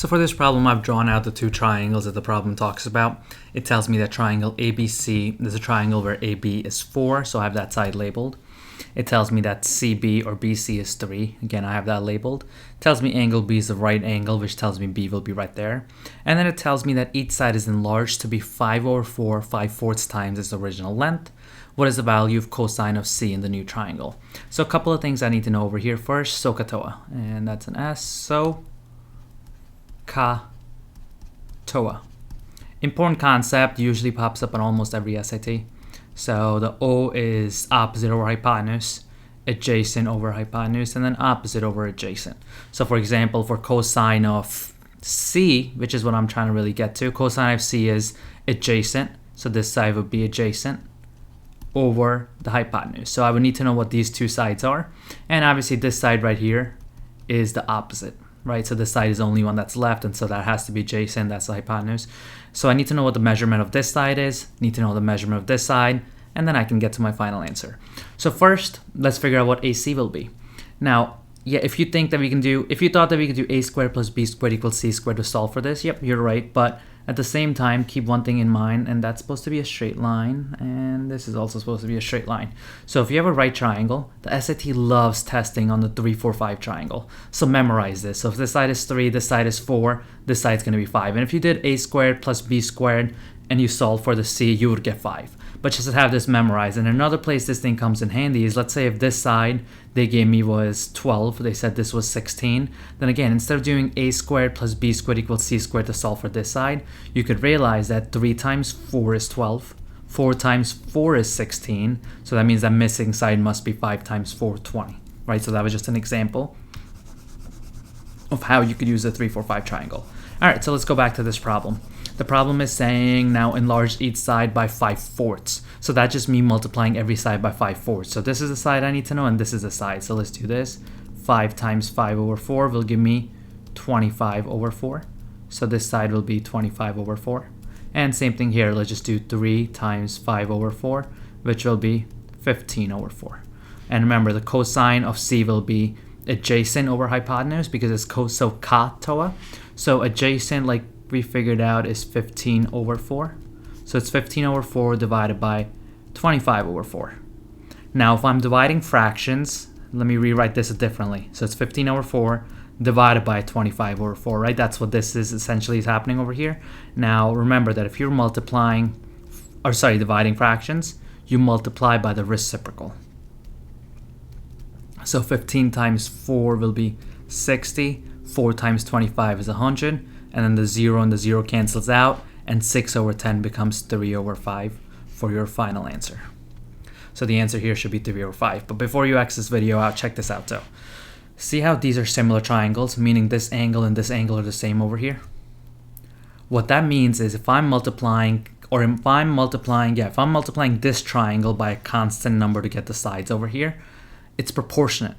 So for this problem, I've drawn out the two triangles that the problem talks about. It tells me that triangle ABC, there's a triangle where AB is 4, so I have that side labeled. It tells me that CB or BC is 3. Again, I have that labeled. It tells me angle B is the right angle, which tells me B will be right there. And then it tells me that each side is enlarged to be 5/4, 5/4 times its original length. What is the value of cosine of C in the new triangle? So a couple of things I need to know over here. First, SOHCAHTOA, and that's an S. SOHCAHTOA. Important concept, usually pops up on almost every SAT. So the O is opposite over hypotenuse, adjacent over hypotenuse, and then opposite over adjacent. So for example, for cosine of C, which is what I'm trying to really get to, cosine of C is adjacent. So this side would be adjacent over the hypotenuse. So I would need to know what these two sides are. And obviously this side right here is the opposite, right? So this side is the only one that's left, and so that has to be adjacent, that's the hypotenuse. So I need to know what the measurement of this side is, need to know the measurement of this side, and then I can get to my final answer. So first, let's figure out what AC will be. Now, yeah, if you thought that we could do A squared plus B squared equals C squared to solve for this, yep, you're right, but at the same time, keep one thing in mind, and that's supposed to be a straight line, and this is also supposed to be a straight line. So if you have a right triangle, the SAT loves testing on the 3, 4, 5 triangle. So memorize this. So if this side is 3, this side is 4, this side's going to be 5. And if you did A squared plus B squared and you solve for the C, you would get 5. But just have this memorized. And another place this thing comes in handy is, let's say if this side they gave me was 12, they said this was 16, then again, instead of doing A squared plus B squared equals C squared to solve for this side, you could realize that 3 times 4 is 12, 4 times 4 is 16, so that means that missing side must be 5 times 4, 20, right? So that was just an example of how you could use a 3, 4, 5 triangle. All right, so let's go back to this problem. The problem is saying now enlarge each side by 5/4. So that's just me multiplying every side by 5/4. So this is the side I need to know, and this is the side. So let's do this. 5 times 5/4 will give me 25/4. So this side will be 25/4. And same thing here. Let's just do 3 times 5/4, which will be 15/4. And remember, the cosine of C will be adjacent over hypotenuse because it's SOHCAHTOA. So adjacent, like we figured out, is 15/4. So it's 15/4 divided by 25/4. Now if I'm dividing fractions, let me rewrite this differently. So it's 15/4 divided by 25/4, right? That's what this is essentially is happening over here. Now remember that if you're dividing fractions, you multiply by the reciprocal. So 15 times 4 will be 60, 4 times 25 is 100, and then the 0 and the 0 cancels out, and 6/10 becomes 3/5 for your final answer. So the answer here should be 3/5. But before you X this video out, check this out though. See how these are similar triangles, meaning this angle and this angle are the same over here? What that means is if I'm multiplying this triangle by a constant number to get the sides over here, it's proportionate.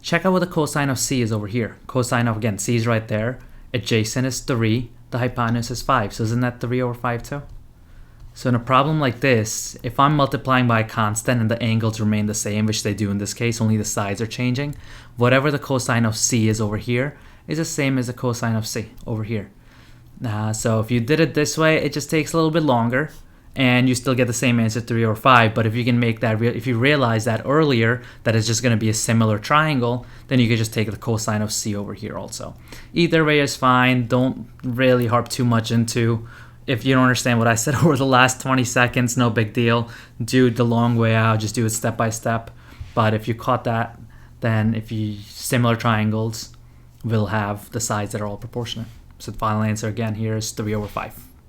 Check out what the cosine of C is over here. Cosine of, again, C is right there. Adjacent is 3. The hypotenuse is 5. So isn't that 3/5 too? So in a problem like this, if I'm multiplying by a constant and the angles remain the same, which they do in this case, only the sides are changing, whatever the cosine of C is over here is the same as the cosine of C over here. So if you did it this way, it just takes a little bit longer, and you still get the same answer, 3/5. But if you can make that if you realize that earlier, that it's just going to be a similar triangle, then you could just take the cosine of C over here also. Either way is fine. Don't really harp too much into, if you don't understand what I said over the last 20 seconds, no big deal. Do it the long way out, just do it step by step. But if you caught that, then similar triangles will have the sides that are all proportionate. So the final answer again here is 3/5.